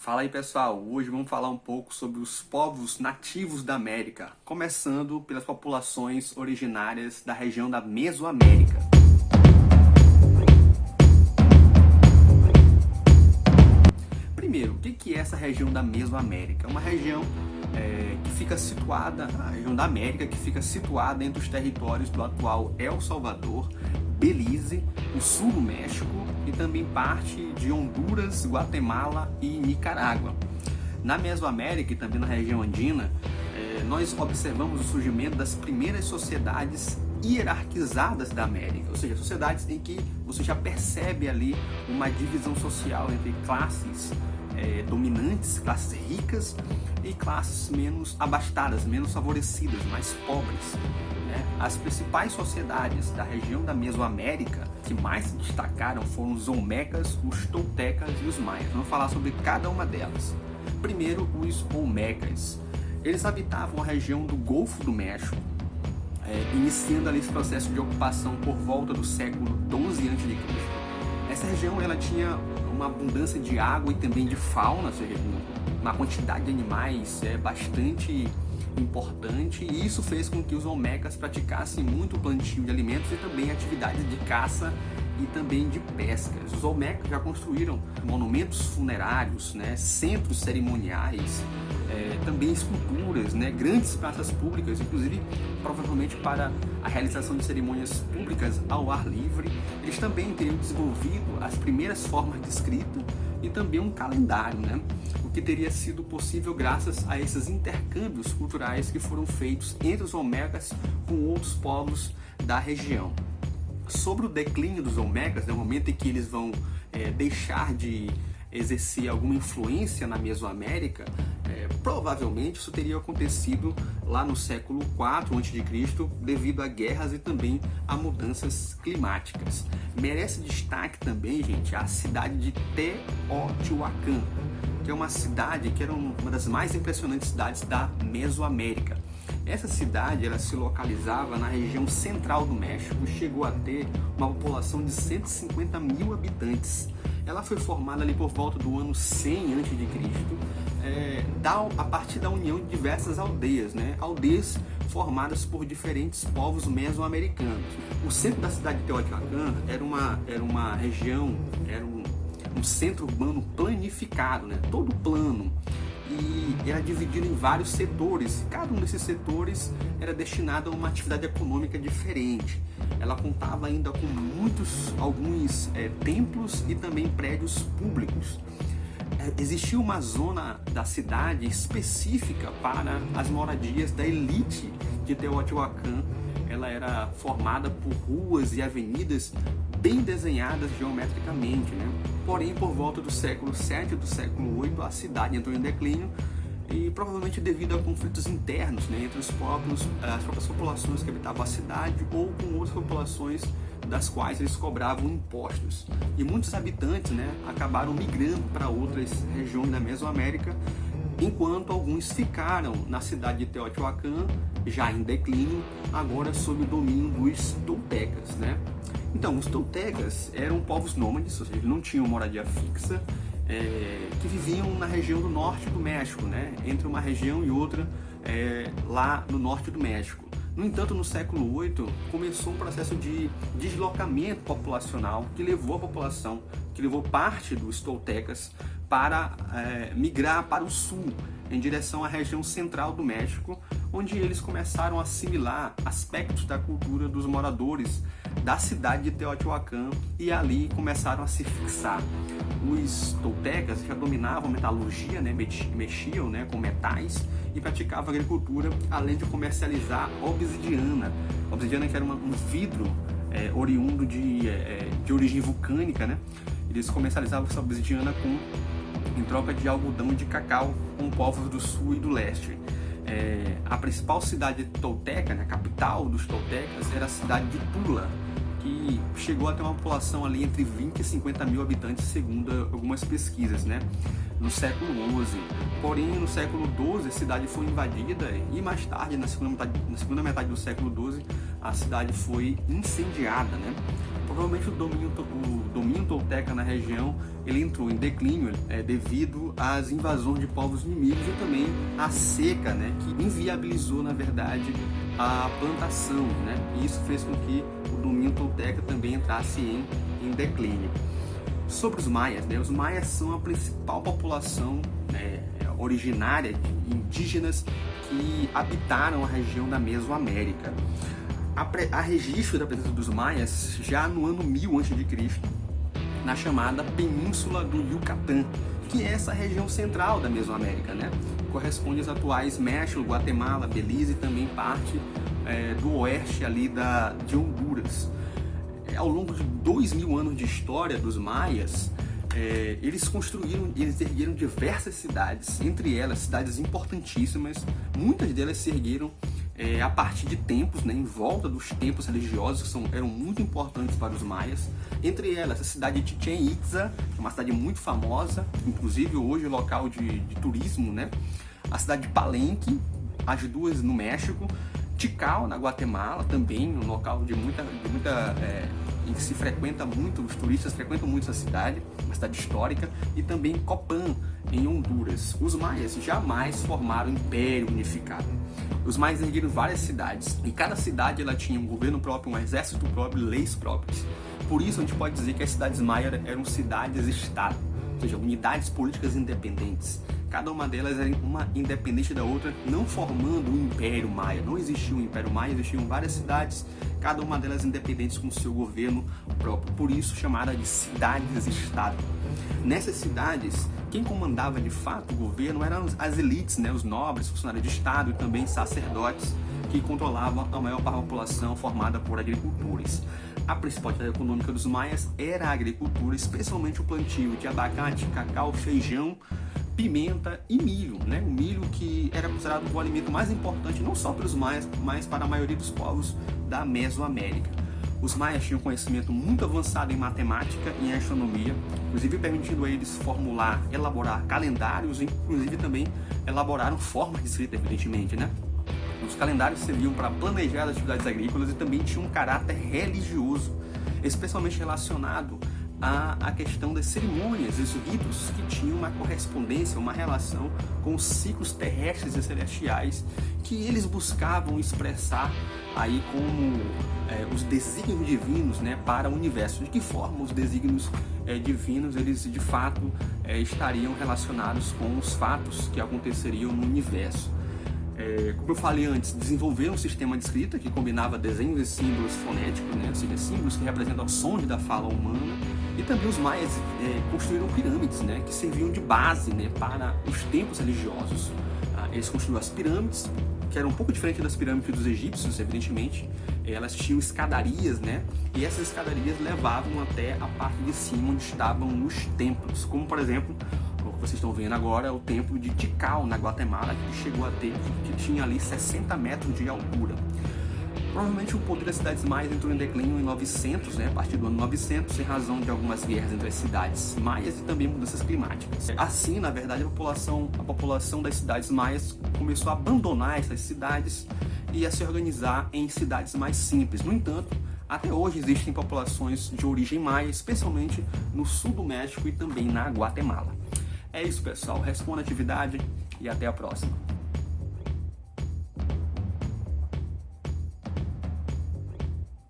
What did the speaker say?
Fala aí pessoal, hoje vamos falar um pouco sobre os povos nativos da América, começando pelas populações originárias da região da Mesoamérica. Primeiro, o que é essa região da Mesoamérica? É uma região que fica situada, a região da América, que fica situada entre os territórios do atual El Salvador, Belize, o sul do México e também parte de Honduras, Guatemala e Nicarágua. Na Mesoamérica e também na região andina, nós observamos o surgimento das primeiras sociedades hierarquizadas da América, ou seja, sociedades em que você já percebe ali uma divisão social entre classes dominantes, classes ricas e classes menos abastadas, menos favorecidas, mais pobres. As principais sociedades da região da Mesoamérica que mais se destacaram foram os Olmecas, os Toltecas e os Maias. Vamos falar sobre cada uma delas. Primeiro, os Olmecas. Eles habitavam a região do Golfo do México, iniciando ali esse processo de ocupação por volta do século XII a.C. Essa região ela tinha uma abundância de água e também de fauna, ou seja, uma quantidade de animais bastante importante, e isso fez com que os Olmecas praticassem muito plantio de alimentos e também atividades de caça e também de pesca. Os Olmecas já construíram monumentos funerários, centros cerimoniais, também esculturas, grandes praças públicas, inclusive provavelmente para a realização de cerimônias públicas ao ar livre. Eles também teriam desenvolvido as primeiras formas de escrita e também um calendário, o que teria sido possível graças a esses intercâmbios culturais que foram feitos entre os Olmecas com outros povos da região. Sobre o declínio dos Olmecas, no momento em que eles vão deixar de exercer alguma influência na Mesoamérica, provavelmente isso teria acontecido lá no século IV a.C., devido a guerras e também a mudanças climáticas. Merece destaque também, gente, a cidade de Teotihuacan, que é uma cidade que era uma das mais impressionantes cidades da Mesoamérica. Essa cidade ela se localizava na região central do México e chegou a ter uma população de 150 mil habitantes. Ela foi formada ali por volta do ano 100 a.C., a partir da união de diversas aldeias, aldeias formadas por diferentes povos mesoamericanos. O centro da cidade de Teotihuacan era uma região, era um centro urbano planificado, todo plano, e era dividido em vários setores. Cada um desses setores era destinado a uma atividade econômica diferente. Ela contava ainda com alguns templos e também prédios públicos. Existia uma zona da cidade específica para as moradias da elite de Teotihuacan. Ela era formada por ruas e avenidas bem desenhadas geometricamente, Porém, por volta do século VII e do século VIII, a cidade entrou em declínio e provavelmente devido a conflitos internos entre as próprias populações que habitavam a cidade ou com outras populações das quais eles cobravam impostos. E muitos habitantes acabaram migrando para outras regiões da Mesoamérica, enquanto alguns ficaram na cidade de Teotihuacan, já em declínio, agora sob o domínio dos Toltecas. Então, os Toltecas eram povos nômades, ou seja, não tinham moradia fixa, que viviam na região do norte do México, entre uma região e outra lá no norte do México. No entanto, no século VIII, começou um processo de deslocamento populacional que levou parte dos Toltecas para migrar para o sul, em direção à região central do México, onde eles começaram a assimilar aspectos da cultura dos moradores da cidade de Teotihuacan e ali começaram a se fixar. Os Toltecas já dominavam a metalurgia, mexiam com metais e praticavam agricultura, além de comercializar obsidiana. A obsidiana que era um vidro oriundo de origem vulcânica, Eles comercializavam essa obsidiana em troca de algodão e de cacau com povos do sul e do leste. A principal cidade tolteca, a capital dos Toltecas, era a cidade de Tula, que chegou a ter uma população ali entre 20 e 50 mil habitantes, segundo algumas pesquisas, no século XI. Porém, no século XII, a cidade foi invadida e mais tarde, na segunda metade do século XII, a cidade foi incendiada, Provavelmente o domínio tolteca na região ele entrou em declínio devido às invasões de povos inimigos e também à seca, né, que inviabilizou, na verdade, a plantação, né, e isso fez com que o domínio tolteca também entrasse em declínio. Sobre os maias, né, os maias são a principal população originária de indígenas que habitaram a região da Mesoamérica. Há registro da presença dos maias já no ano 1000 a.C., na chamada Península do Yucatán, que é essa região central da Mesoamérica, né? Corresponde aos atuais México, Guatemala, Belize e também parte do oeste ali de Honduras. Ao longo de 2000 anos de história dos maias, eles ergueram diversas cidades, entre elas cidades importantíssimas. Muitas delas se ergueram a partir de templos, né, em volta dos templos religiosos que eram muito importantes para os maias. Entre elas a cidade de Chichén Itzá, que é uma cidade muito famosa, inclusive hoje local de turismo, né? A cidade de Palenque, as duas no México, Tikal, na Guatemala, também um local em que se frequenta muito, os turistas frequentam muito essa cidade, uma cidade histórica, e também Copán, em Honduras. Os maias jamais formaram um império unificado. Os maias ergueram várias cidades, e cada cidade ela tinha um governo próprio, um exército próprio, leis próprias. Por isso a gente pode dizer que as cidades maias eram cidades-estado, ou seja, unidades políticas independentes. Cada uma delas era uma independente da outra, não formando um império maia. Não existia um império maia, existiam várias cidades, cada uma delas independentes com seu governo próprio. Por isso chamada de cidades-estado. Nessas cidades, quem comandava de fato o governo eram as elites, né, os nobres, funcionários de estado e também sacerdotes, que controlavam a maior parte da população formada por agricultores. A principal atividade econômica dos maias era a agricultura, especialmente o plantio de abacate, cacau, feijão, pimenta e milho, né? O milho que era considerado o alimento mais importante não só para os maias, mas para a maioria dos povos da Mesoamérica. Os maias tinham conhecimento muito avançado em matemática e em astronomia, inclusive permitindo a eles elaborar calendários, inclusive também elaboraram formas de escrita, evidentemente, né? Os calendários serviam para planejar as atividades agrícolas e também tinham um caráter religioso, especialmente relacionado à questão das cerimônias e os ritos que tinham uma correspondência, uma relação com os ciclos terrestres e celestiais que eles buscavam expressar aí como os desígnios divinos, né, para o universo. De que forma os desígnios divinos eles de fato estariam relacionados com os fatos que aconteceriam no universo. Como eu falei antes, desenvolveram um sistema de escrita que combinava desenhos e símbolos fonéticos, né? Ou seja, símbolos que representam o som da fala humana. E também os maias construíram pirâmides, né? Que serviam de base, né, para os templos religiosos. Eles construíram as pirâmides, que eram um pouco diferentes das pirâmides dos egípcios, evidentemente. Elas tinham escadarias, né? E essas escadarias levavam até a parte de cima, onde estavam os templos, como por exemplo o que vocês estão vendo agora, o templo de Tikal, na Guatemala, que tinha ali 60 metros de altura. Provavelmente o poder das cidades maias entrou em declínio em 900, né, a partir do ano 900, em razão de algumas guerras entre as cidades maias e também mudanças climáticas. Assim, na verdade, a população das cidades maias começou a abandonar essas cidades e a se organizar em cidades mais simples. No entanto, até hoje existem populações de origem maia, especialmente no sul do México e também na Guatemala. É isso, pessoal. Responda a atividade e até a próxima.